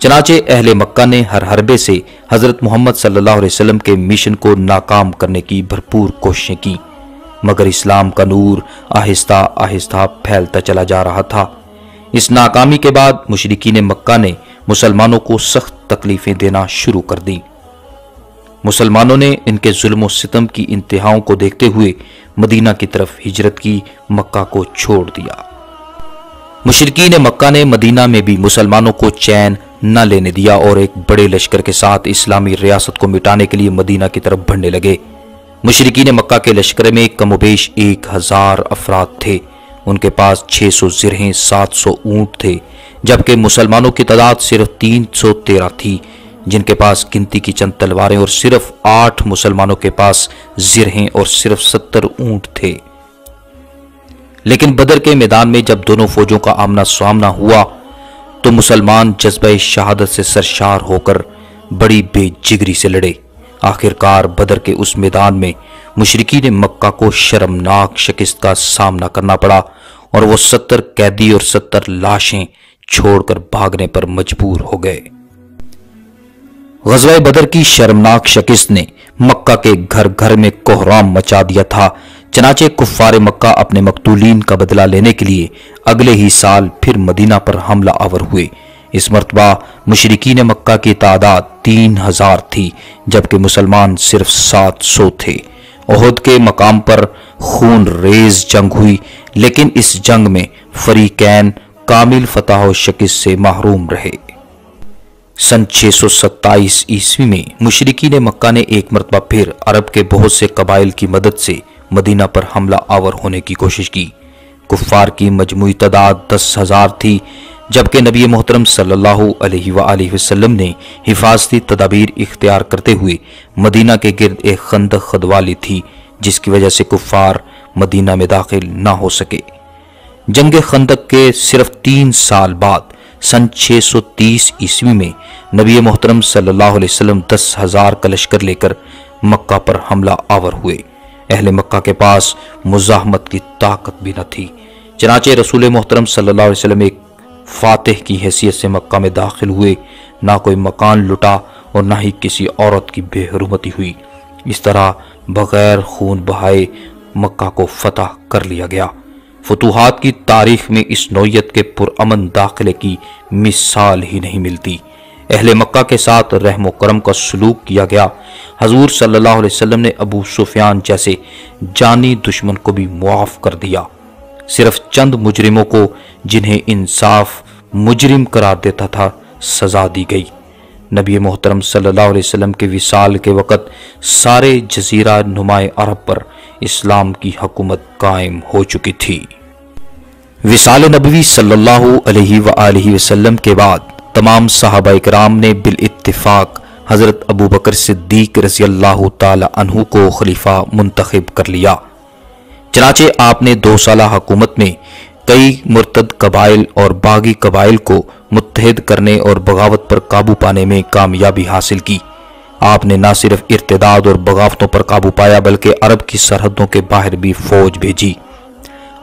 چنانچہ اہل مکہ نے ہر حربے سے حضرت محمد صلی اللہ علیہ وسلم کے مشن کو ناکام کرنے کی بھرپور کوششیں کی، مگر اسلام کا نور آہستہ آہستہ پھیلتا چلا جا رہا تھا۔ اس ناکامی کے بعد مشرکین مکہ نے مسلمانوں کو سخت تکلیفیں دینا شروع کر دیں۔ مسلمانوں نے ان کے ظلم و ستم کی انتہاؤں کو دیکھتے ہوئے مدینہ کی طرف ہجرت کی، مکہ کو چھوڑ دیا۔ مشرکین مکہ نے مدینہ میں بھی مسلمانوں کو چین نہ لینے دیا اور ایک بڑے لشکر کے ساتھ اسلامی ریاست کو مٹانے کے لیے مدینہ کی طرف بڑھنے لگے۔ مشرکین مکہ کے لشکر میں کم و بیش 1000 افراد تھے، ان کے پاس 600 زرہیں، 700 اونٹ تھے، جبکہ مسلمانوں کی تعداد صرف 313 تھی، جن کے پاس گنتی کی چند تلواریں اور صرف 8 مسلمانوں کے پاس زرہیں اور صرف 70 اونٹ تھے۔ لیکن بدر کے میدان میں جب دونوں فوجوں کا آمنا سامنا ہوا تو مسلمان جذبہ شہادت سے سرشار ہو کر بڑی بے جگری سے لڑے۔ آخرکار بدر کے اس میدان میں مشرکین مکہ کو شرمناک شکست کا سامنا کرنا پڑا اور وہ 70 قیدی اور 70 لاشیں چھوڑ کر بھاگنے پر مجبور ہو گئے۔ غزوہ بدر کی شرمناک شکست نے مکہ کے گھر گھر میں کوہرام مچا دیا تھا، چنانچہ کفار مکہ اپنے مقتولین کا بدلہ لینے کے لیے اگلے ہی سال پھر مدینہ پر حملہ آور ہوئے۔ اس مرتبہ مشرکین مکہ کی تعداد 3000 تھی، جبکہ مسلمان صرف 700 تھے۔ احد کے مقام پر خون ریز جنگ ہوئی، لیکن اس جنگ میں فریقین کامل فتح و شکست سے محروم رہے۔ سن 627 عیسوی میں مشرکین مکہ نے ایک مرتبہ پھر عرب کے بہت سے قبائل کی مدد سے مدینہ پر حملہ آور ہونے کی کوشش کی۔ کفار کی مجموعی تعداد 10,000 تھی، جبکہ نبی محترم صلی اللہ علیہ وآلہ وسلم نے حفاظتی تدابیر اختیار کرتے ہوئے مدینہ کے گرد ایک خندق کھدوالی تھی، جس کی وجہ سے کفار مدینہ میں داخل نہ ہو سکے۔ جنگ خندق کے صرف 3 سال بعد سن 630 عیسوی میں نبی محترم صلی اللہ علیہ وسلم 10,000 کا لشکر لے کر مکہ پر حملہ آور ہوئے۔ اہل مکہ کے پاس مزاحمت کی طاقت بھی نہ تھی، چنانچہ رسول محترم صلی اللہ علیہ وسلم ایک فاتح کی حیثیت سے مکہ میں داخل ہوئے۔ نہ کوئی مکان لٹا اور نہ ہی کسی عورت کی بے حرمتی ہوئی۔ اس طرح بغیر خون بہائے مکہ کو فتح کر لیا گیا۔ فتوحات کی تاریخ میں اس نوعیت کے پرامن داخلے کی مثال ہی نہیں ملتی۔ اہل مکہ کے ساتھ رحم و کرم کا سلوک کیا گیا۔ حضور صلی اللہ علیہ وسلم نے ابو سفیان جیسے جانی دشمن کو بھی معاف کر دیا۔ صرف چند مجرموں کو، جنہیں انصاف مجرم قرار دیتا تھا، سزا دی گئی۔ نبی محترم صلی اللہ علیہ وسلم کے وصال کے وقت سارے جزیرہ نمائے عرب پر اسلام کی حکومت قائم ہو چکی تھی۔ وصال نبوی صلی اللہ علیہ وآلہ وسلم کے بعد تمام صحابہ کرام نے بالاتفاق حضرت ابو بکر صدیق رضی اللہ تعالی عنہ کو خلیفہ منتخب کر لیا۔ چنانچہ آپ نے 2 سالہ حکومت میں کئی مرتد قبائل اور باغی قبائل کو متحد کرنے اور بغاوت پر قابو پانے میں کامیابی حاصل کی۔ آپ نے نہ صرف ارتداد اور بغاوتوں پر قابو پایا بلکہ عرب کی سرحدوں کے باہر بھی فوج بھیجی۔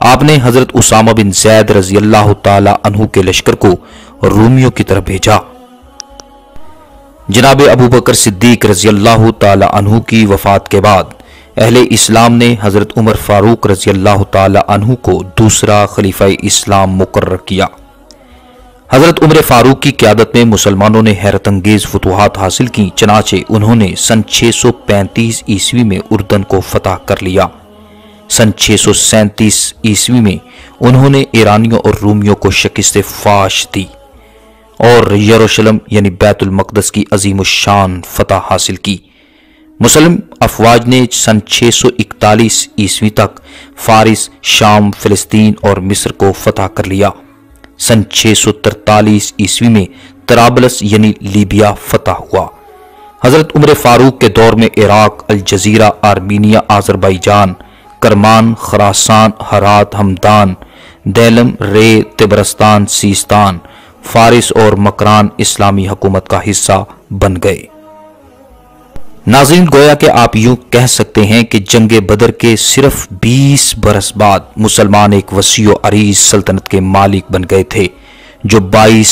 آپ نے حضرت اسامہ بن زید رضی اللہ تعالی عنہ کے لشکر کو رومیوں کی طرف بھیجا۔ جناب ابو بکر صدیق رضی اللہ تعالی عنہ کی وفات کے بعد اہل اسلام نے حضرت عمر فاروق رضی اللہ تعالی عنہ کو دوسرا خلیفہ اسلام مقرر کیا۔ حضرت عمر فاروق کی قیادت میں مسلمانوں نے حیرت انگیز فتوحات حاصل کی، چنانچہ انہوں نے سن 635 عیسوی میں اردن کو فتح کر لیا۔ سن 637 عیسوی میں انہوں نے ایرانیوں اور رومیوں کو شکست فاش دی اور یروشلم یعنی بیت المقدس کی عظیم الشان فتح حاصل کی۔ مسلم افواج نے سن 641 عیسوی تک فارس، شام، فلسطین اور مصر کو فتح کر لیا۔ سن 643 عیسوی میں طرابلس یعنی لیبیا فتح ہوا۔ حضرت عمر فاروق کے دور میں عراق، الجزیرہ، آرمینیا، آذربائیجان، کرمان، خراسان، ہرات، ہمدان، دیلم، رے، تبرستان، سیستان، فارس اور مکران اسلامی حکومت کا حصہ بن گئے۔ ناظرین، گویا کہ آپ یوں کہہ سکتے ہیں کہ جنگ بدر کے صرف 20 برس بعد مسلمان ایک وسیع و عریض سلطنت کے مالک بن گئے تھے، جو 22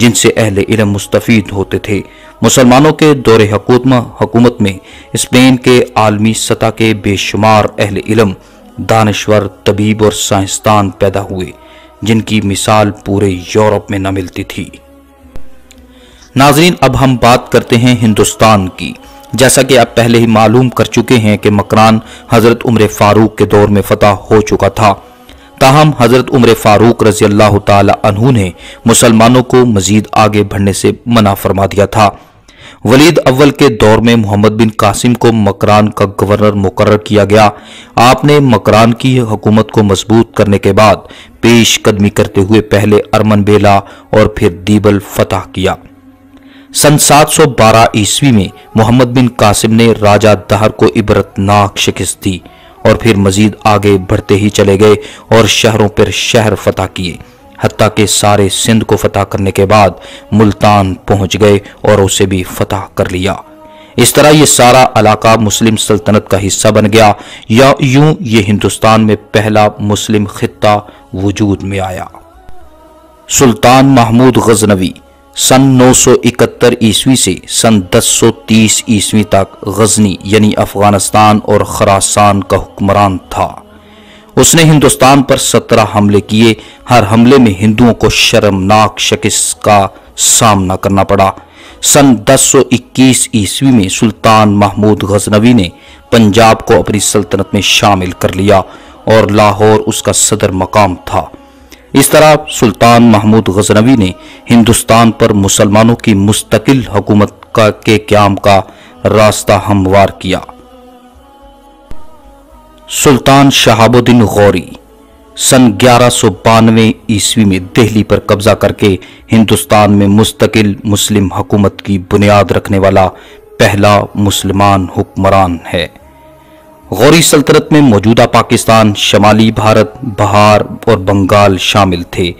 جن سے اہل علم مستفید ہوتے تھے۔ مسلمانوں کے دور حکومت میں اسپین کے عالمی سطح کے بے شمار اہل علم، دانشور، طبیب اور سائنسدان پیدا ہوئے، جن کی مثال پورے یورپ میں نہ ملتی تھی۔ ناظرین، اب ہم بات کرتے ہیں ہندوستان کی۔ جیسا کہ آپ پہلے ہی معلوم کر چکے ہیں کہ مکران حضرت عمر فاروق کے دور میں فتح ہو چکا تھا، تاہم حضرت عمر فاروق رضی اللہ تعالی عنہ نے مسلمانوں کو مزید آگے بڑھنے سے منع فرما دیا تھا۔ ولید اول کے دور میں محمد بن قاسم کو مکران کا گورنر مقرر کیا گیا۔ آپ نے مکران کی حکومت کو مضبوط کرنے کے بعد پیش قدمی کرتے ہوئے پہلے ارمن بیلا اور پھر دیبل فتح کیا۔ سن 712 عیسوی میں محمد بن قاسم نے راجہ دہر کو عبرتناک شکست دی اور پھر مزید آگے بڑھتے ہی چلے گئے اور شہروں پر شہر فتح کیے، حتیٰ کہ سارے سندھ کو فتح کرنے کے بعد ملتان پہنچ گئے اور اسے بھی فتح کر لیا۔ اس طرح یہ سارا علاقہ مسلم سلطنت کا حصہ بن گیا، یا یوں یہ ہندوستان میں پہلا مسلم خطہ وجود میں آیا۔ سلطان محمود غزنوی سن 971 عیسوی سے سن 1030 عیسوی تک غزنی یعنی افغانستان اور خراسان کا حکمران تھا۔ اس نے ہندوستان پر 17 حملے کیے، ہر حملے میں ہندوؤں کو شرمناک شکست کا سامنا کرنا پڑا۔ سن 1021 عیسوی میں سلطان محمود غزنوی نے پنجاب کو اپنی سلطنت میں شامل کر لیا اور لاہور اس کا صدر مقام تھا۔ اس طرح سلطان محمود غزنوی نے ہندوستان پر مسلمانوں کی مستقل حکومت کے قیام کا راستہ ہموار کیا۔ سلطان شہاب الدین غوری سن 1192 عیسوی میں دہلی پر قبضہ کر کے ہندوستان میں مستقل مسلم حکومت کی بنیاد رکھنے والا پہلا مسلمان حکمران ہے۔ غوری سلطنت میں موجودہ پاکستان، شمالی بھارت، بہار اور بنگال شامل تھے۔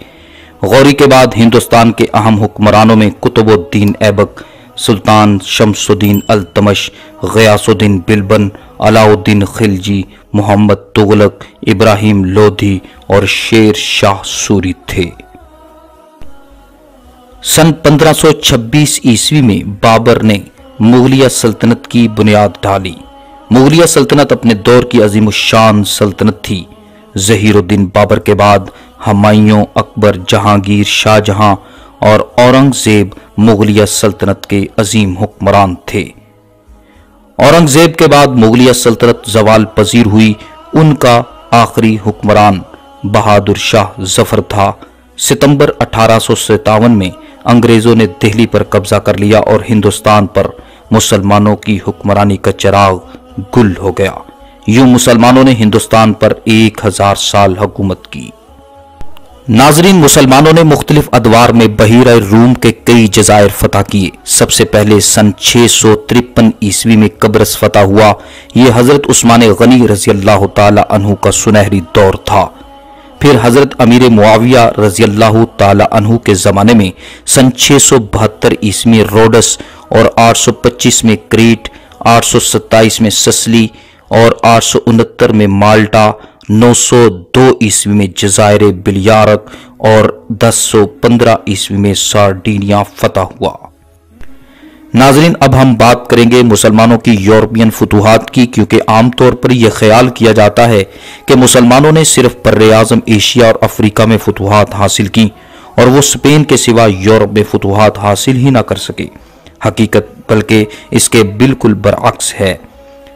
غوری کے بعد ہندوستان کے اہم حکمرانوں میں قطب الدین ایبک، سلطان شمس الدین التمش، غیاث الدین بلبن، علاء الدین خلجی، محمد تغلق، ابراہیم لودھی اور شیر شاہ سوری تھے۔ سن 1526 عیسوی میں بابر نے مغلیہ سلطنت کی بنیاد ڈالی۔ مغلیہ سلطنت اپنے دور کی عظیم الشان سلطنت تھی۔ ظہیر الدین بابر کے بعد ہمایوں، اکبر، جہانگیر، شاہ جہاں اور اورنگ زیب مغلیہ سلطنت کے عظیم حکمران تھے۔ اورنگ زیب کے بعد مغلیہ سلطنت زوال پذیر ہوئی۔ ان کا آخری حکمران بہادر شاہ ظفر تھا۔ ستمبر 1857 میں انگریزوں نے دہلی پر قبضہ کر لیا اور ہندوستان پر مسلمانوں کی حکمرانی کا چراغ گل ہو گیا۔ یوں مسلمانوں نے ہندوستان پر 1000 سال حکومت کی۔ ناظرین، مسلمانوں نے مختلف ادوار میں بحیرہ روم کے کئی جزائر فتح کیے۔ سب سے پہلے سن 653 عیسوی میں قبرص فتح ہوا۔ یہ حضرت عثمان غنی رضی اللہ تعالی عنہ کا سنہری دور تھا۔ پھر حضرت امیر معاویہ رضی اللہ تعالی عنہ کے زمانے میں سن 672 عیسوی میں روڈس اور 825 میں کریٹ، 827 میں سسلی اور 869 میں مالٹا، 902 عیسوی میں جزائر بلیارک اور 1015 عیسوی میں سارڈینیا فتح ہوا۔ ناظرین، اب ہم بات کریں گے مسلمانوں کی یورپین فتوحات کی، کیونکہ عام طور پر یہ خیال کیا جاتا ہے کہ مسلمانوں نے صرف بر اعظم ایشیا اور افریقہ میں فتوحات حاصل کی اور وہ اسپین کے سوا یورپ میں فتوحات حاصل ہی نہ کر سکے۔ حقیقت بلکہ اس کے بالکل برعکس ہے۔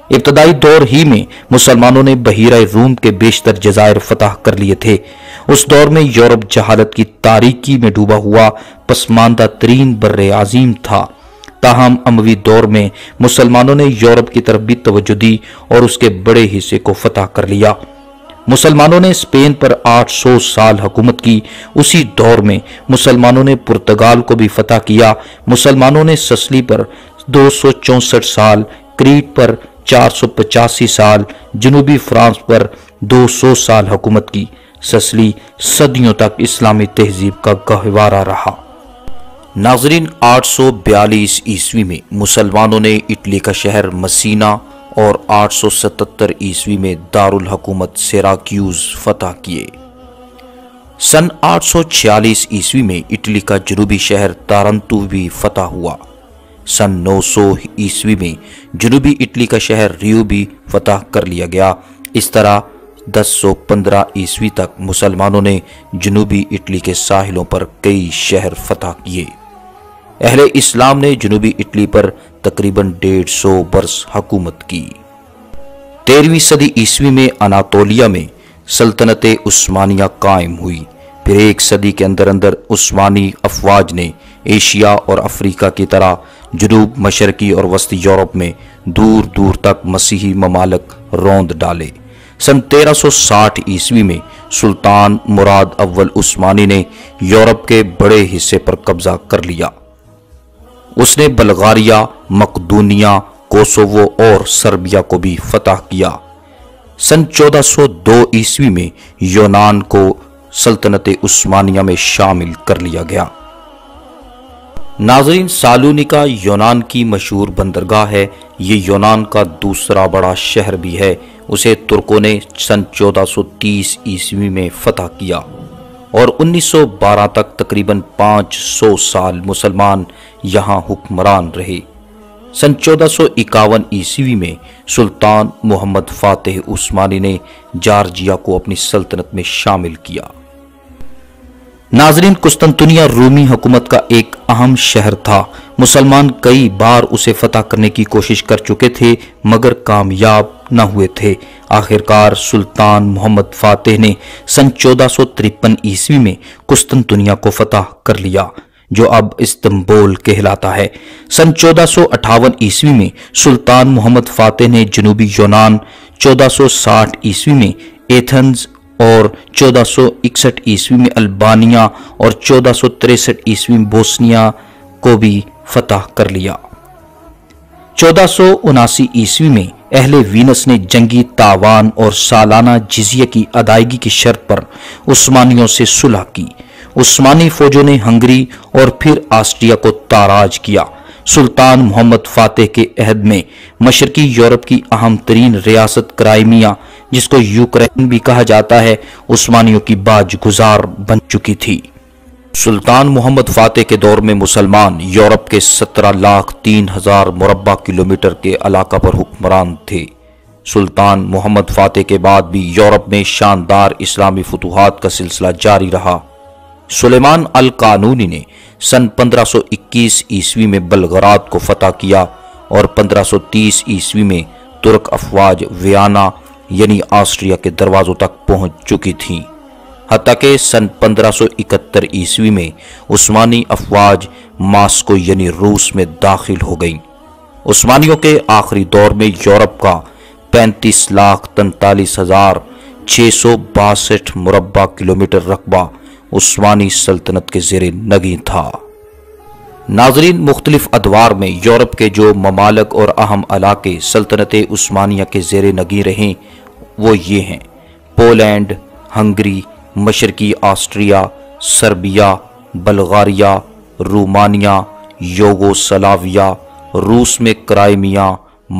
ابتدائی دور ہی میں مسلمانوں نے بحیرہ روم کے بیشتر جزائر فتح کر لیے تھے۔ اس دور میں یورپ جہالت کی تاریکی میں ڈوبا ہوا پسماندہ ترین بر عظیم تھا۔ تاہم اموی دور میں مسلمانوں نے یورپ کی طرف بھی توجہ دی اور اس کے بڑے حصے کو فتح کر لیا۔ مسلمانوں نے اسپین پر 800 سال حکومت کی۔ اسی دور میں مسلمانوں نے پرتگال کو بھی فتح کیا۔ مسلمانوں نے سسلی پر 264 سال، کریٹ پر 485 سال، جنوبی فرانس پر 200 سال حکومت کی۔ سسلی صدیوں تک اسلامی تہذیب کا گہوارہ رہا۔ ناظرین، 842 عیسوی میں مسلمانوں نے اٹلی کا شہر مسینہ اور 877 عیسوی میں دارالحکومت سیراکیوز فتح کیے۔ سن 846 عیسوی میں اٹلی کا جنوبی شہر تارنتو بھی فتح ہوا۔ سن 900 عیسوی میں جنوبی اٹلی کا شہر ریو بھی فتح کر لیا گیا۔ اس طرح 1015 عیسوی تک مسلمانوں نے جنوبی اٹلی کے ساحلوں پر کئی شہر فتح کیے۔ اہل اسلام نے جنوبی اٹلی پر تقریباً 150 برس حکومت کی۔ 13ویں صدی عیسوی میں اناطولیہ میں سلطنت عثمانیہ قائم ہوئی۔ پھر ایک صدی کے اندر عثمانی افواج نے ایشیا اور افریقہ کی طرح جنوب مشرقی اور وسطی یورپ میں دور دور تک مسیحی ممالک روند ڈالے۔ سن 1360 عیسوی میں سلطان مراد اول عثمانی نے یورپ کے بڑے حصے پر قبضہ کر لیا۔ اس نے بلغاریہ، مقدونیہ، کوسوو اور سربیا کو بھی فتح کیا۔ سن 1402 عیسوی میں یونان کو سلطنت عثمانیہ میں شامل کر لیا گیا۔ ناظرین، سالونیکا یونان کی مشہور بندرگاہ ہے۔ یہ یونان کا دوسرا بڑا شہر بھی ہے۔ اسے ترکوں نے سن 1430 عیسوی میں فتح کیا اور 1912 تک تقریباً 500 سال مسلمان یہاں حکمران رہے۔ سن 1451 عیسوی میں سلطان محمد فاتح عثمانی نے جارجیا کو اپنی سلطنت میں شامل کیا۔ ناظرین، قسطنطنیہ رومی حکومت کا ایک اہم شہر تھا۔ مسلمان کئی بار اسے فتح کرنے کی کوشش کر چکے تھے مگر کامیاب نہ ہوئے تھے۔ آخرکار سلطان محمد فاتح نے سن 1453 عیسوی میں قسطنطنیہ کو فتح کر لیا، جو اب استنبول کہلاتا ہے۔ سن 1458 عیسوی میں سلطان محمد فاتح نے جنوبی یونان، 1460 عیسوی میں ایتھنز اور 1461 عیسوی میں البانیہ اور 1463 عیسوی میں بوسنیا کو بھی فتح کر لیا۔ 1479 عیسوی میں اہل وینس نے جنگی تاوان اور سالانہ جزیہ کی ادائیگی کی شرط پر عثمانیوں سے صلح کی۔ عثمانی فوجوں نے ہنگری اور پھر آسٹریا کو تاراج کیا۔ سلطان محمد فاتح کے عہد میں مشرقی یورپ کی اہم ترین ریاست کرائمیا، جس کو یوکرین بھی کہا جاتا ہے، عثمانیوں کی باج گزار بن چکی تھی۔ سلطان محمد فاتح کے دور میں مسلمان یورپ کے 17,03,000 مربع کلومیٹر کے علاقہ پر حکمران تھے۔ سلطان محمد فاتح کے بعد بھی یورپ میں شاندار اسلامی فتوحات کا سلسلہ جاری رہا۔ سلیمان القانونی نے سن 1521 عیسوی میں بلغراد کو فتح کیا اور 1530 عیسوی میں ترک افواج ویانا یعنی آسٹریا کے دروازوں تک پہنچ چکی تھیں، حتیٰ کہ سن 1571 عیسوی میں عثمانی افواج ماسکو یعنی روس میں داخل ہو گئیں۔ عثمانیوں کے آخری دور میں یورپ کا 35,43,662 مربع کلومیٹر رقبہ عثمانی سلطنت کے زیر نگیں تھا۔ ناظرین، مختلف ادوار میں یورپ کے جو ممالک اور اہم علاقے سلطنت عثمانیہ کے زیر نگیں رہیں وہ یہ ہیں: پولینڈ، ہنگری، مشرقی Austria, Serbia, Bulgaria, Romania, Yugoslavia, روس میں Crimea,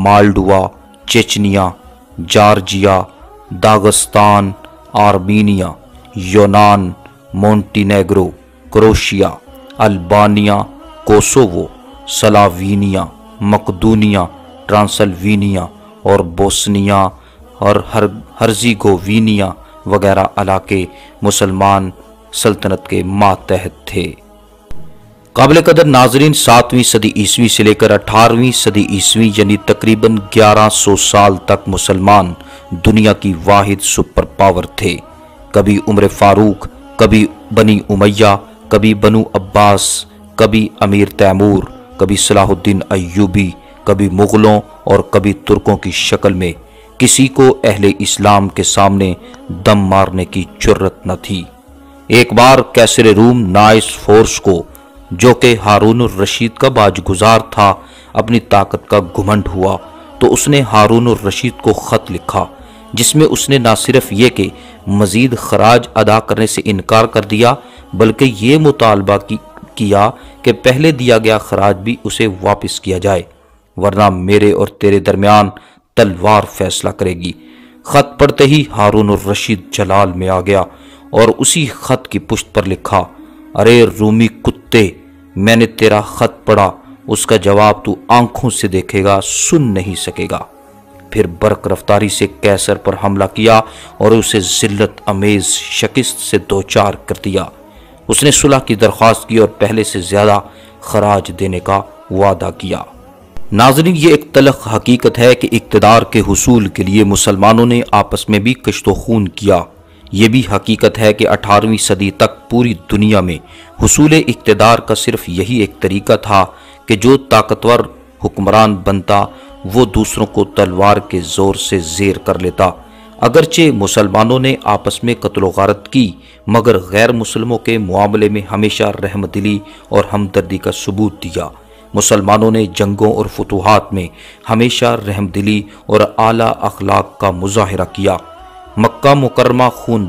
Moldova, Chechnya, Georgia, Dagestan, Armenia, یونان، Montenegro, Croatia, Albania, Kosovo, Slovenia, مقدونیہ، ٹرانسلوینیا اور بوسنیا اور ہرزیگوینیا وغیرہ علاقے مسلمان سلطنت کے ماتحت تھے۔ قابل قدر ناظرین، 7ویں صدی عیسوی سے لے کر 18ویں صدی عیسوی یعنی تقریباً 1100 سال تک مسلمان دنیا کی واحد سپر پاور تھے۔ کبھی عمر فاروق، کبھی بنی امیہ، کبھی بنو عباس، کبھی امیر تیمور، کبھی صلاح الدین ایوبی، کبھی مغلوں اور کبھی ترکوں کی شکل میں کسی کو اہل اسلام کے سامنے دم مارنے کی جرت نہ تھی۔ ایک بار کیسر روم نائس فورس کو، جو کہ ہارون الرشید کا باج گزار تھا، اپنی طاقت کا گھمنڈ ہوا تو اس نے ہارون الرشید کو خط لکھا، جس میں اس نے نہ صرف یہ کہ مزید خراج ادا کرنے سے انکار کر دیا بلکہ یہ مطالبہ کیا کہ پہلے دیا گیا خراج بھی اسے واپس کیا جائے، ورنہ میرے اور تیرے درمیان تلوار فیصلہ کرے گی۔ خط پڑھتے ہی ہارون الرشید جلال میں آ گیا اور اسی خط کی پشت پر لکھا، ارے رومی کتے، میں نے تیرا خط پڑھا، اس کا جواب تو آنکھوں سے دیکھے گا، سن نہیں سکے گا۔ پھر برق رفتاری سے قیصر پر حملہ کیا اور اسے ذلت امیز شکست سے دوچار کر دیا۔ اس نے صلح کی درخواست کی اور پہلے سے زیادہ خراج دینے کا وعدہ کیا۔ ناظرین، یہ ایک تلخ حقیقت ہے کہ اقتدار کے حصول کے لیے مسلمانوں نے آپس میں بھی کشت و خون کیا۔ یہ بھی حقیقت ہے کہ 18ویں صدی تک پوری دنیا میں حصول اقتدار کا صرف یہی ایک طریقہ تھا کہ جو طاقتور حکمران بنتا وہ دوسروں کو تلوار کے زور سے زیر کر لیتا۔ اگرچہ مسلمانوں نے آپس میں قتل و غارت کی، مگر غیر مسلموں کے معاملے میں ہمیشہ رحم دلی اور ہمدردی کا ثبوت دیا۔ مسلمانوں نے جنگوں اور فتوحات میں ہمیشہ رحم دلی اور اعلیٰ اخلاق کا مظاہرہ کیا۔ مکہ مکرمہ خون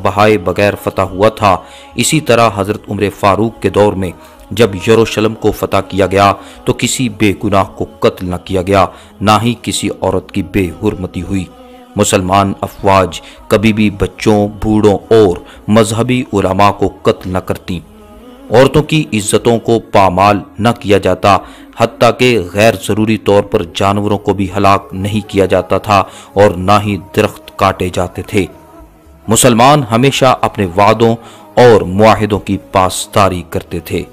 بہائے بغیر فتح ہوا تھا۔ اسی طرح حضرت عمر فاروق کے دور میں جب یروشلم کو فتح کیا گیا تو کسی بے گناہ کو قتل نہ کیا گیا، نہ ہی کسی عورت کی بے حرمتی ہوئی۔ مسلمان افواج کبھی بھی بچوں، بوڑھوں اور مذہبی علماء کو قتل نہ کرتی۔ عورتوں کی عزتوں کو پامال نہ کیا جاتا، حتیٰ کہ غیر ضروری طور پر جانوروں کو بھی ہلاک نہیں کیا جاتا تھا اور نہ ہی درخت کاٹے جاتے تھے۔ مسلمان ہمیشہ اپنے وعدوں اور معاہدوں کی پاسداری کرتے تھے،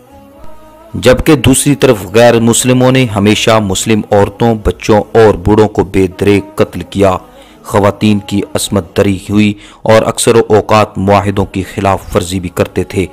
جبکہ دوسری طرف غیر مسلموں نے ہمیشہ مسلم عورتوں، بچوں اور بوڑھوں کو بے دریغ قتل کیا۔ خواتین کی عصمت دری ہوئی اور اکثر اوقات معاہدوں کی خلاف ورزی بھی کرتے تھے۔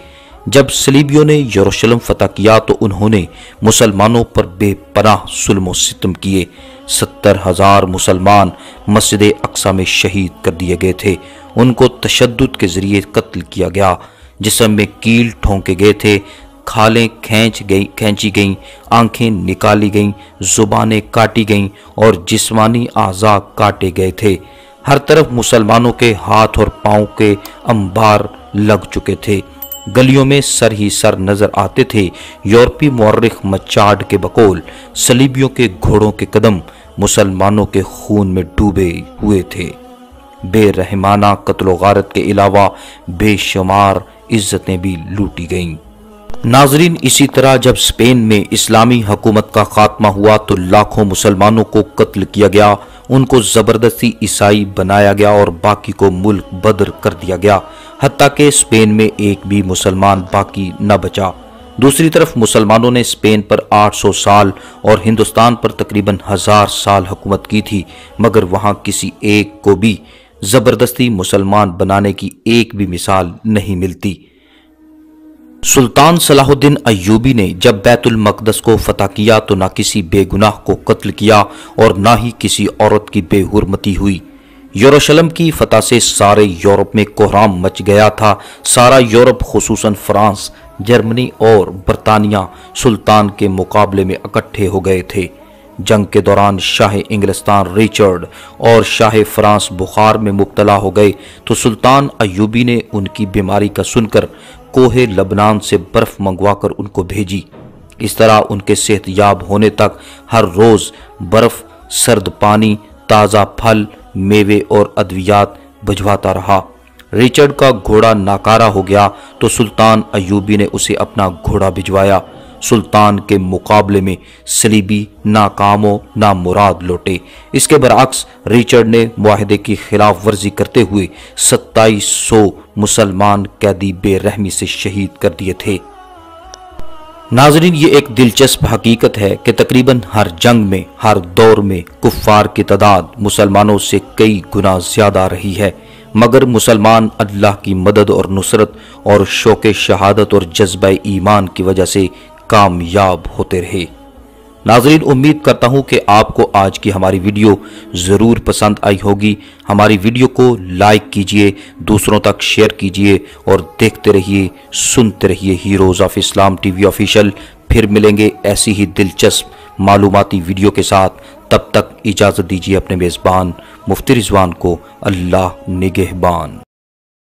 جب صلیبیوں نے یروشلم فتح کیا تو انہوں نے مسلمانوں پر بے پناہ ظلم و ستم کیے۔ 70,000 مسلمان مسجد اقصی میں شہید کر دیے گئے تھے۔ ان کو تشدد کے ذریعے قتل کیا گیا، جسم میں کیل ٹھونکے گئے تھے، کھالیں کھینچی گئیں، آنکھیں نکالی گئیں، زبانیں کاٹی گئیں اور جسمانی اعضاء کاٹے گئے تھے۔ ہر طرف مسلمانوں کے ہاتھ اور پاؤں کے انبار لگ چکے تھے۔ گلیوں میں سر ہی سر نظر آتے تھے۔ یورپی مورخ مچارڈ کے بقول صلیبیوں کے گھوڑوں کے قدم مسلمانوں کے خون میں ڈوبے ہوئے تھے۔ بے رحمانہ قتل و غارت کے علاوہ بے شمار عزتیں بھی لوٹی گئیں۔ ناظرین، اسی طرح جب اسپین میں اسلامی حکومت کا خاتمہ ہوا تو لاکھوں مسلمانوں کو قتل کیا گیا، ان کو زبردستی عیسائی بنایا گیا اور باقی کو ملک بدر کر دیا گیا، حتیٰ کہ اسپین میں ایک بھی مسلمان باقی نہ بچا۔ دوسری طرف مسلمانوں نے اسپین پر 800 سال اور ہندوستان پر تقریباً 1000 سال حکومت کی تھی، مگر وہاں کسی ایک کو بھی زبردستی مسلمان بنانے کی ایک بھی مثال نہیں ملتی۔ سلطان صلاح الدین ایوبی نے جب بیت المقدس کو فتح کیا تو نہ کسی بے گناہ کو قتل کیا اور نہ ہی کسی عورت کی بے حرمتی ہوئی۔ یروشلم کی فتح سے سارے یورپ میں کوہرام مچ گیا تھا۔ سارا یورپ خصوصاً فرانس، جرمنی اور برطانیہ سلطان کے مقابلے میں اکٹھے ہو گئے تھے۔ جنگ کے دوران شاہ انگلستان ریچرڈ اور شاہ فرانس بخار میں مبتلا ہو گئے تو سلطان ایوبی نے ان کی بیماری کا سن کر کوہ لبنان سے برف منگوا کر ان کو بھیجی۔ اس طرح ان کے صحت یاب ہونے تک ہر روز برف، سرد پانی، تازہ پھل، میوے اور ادویات بھجواتا رہا۔ ریچرڈ کا گھوڑا ناکارہ ہو گیا تو سلطان ایوبی نے اسے اپنا گھوڑا بھجوایا۔ سلطان کے مقابلے میں صلیبی ناکام و نامراد لوٹے۔ اس کے برعکس ریچرڈ نے معاہدے کی خلاف ورزی کرتے ہوئے 2700 مسلمان قیدی بے رحمی سے شہید کر دیے تھے۔ ناظرین، یہ ایک دلچسپ حقیقت ہے کہ تقریباً ہر جنگ میں، ہر دور میں کفار کی تعداد مسلمانوں سے کئی گنا زیادہ رہی ہے، مگر مسلمان اللہ کی مدد اور نصرت اور شوق شہادت اور جذبہ ایمان کی وجہ سے کامیاب ہوتے رہے۔ ناظرین، امید کرتا ہوں کہ آپ کو آج کی ہماری ویڈیو ضرور پسند آئی ہوگی۔ ہماری ویڈیو کو لائک کیجئے، دوسروں تک شیئر کیجئے اور دیکھتے رہیے، سنتے رہیے heroes of Islam T V official. پھر ملیں گے ایسی ہی دلچسپ معلوماتی ویڈیو کے ساتھ۔ تب تک اجازت دیجیے اپنے میزبان مفتی رضوان کو۔ اللہ نگہبان۔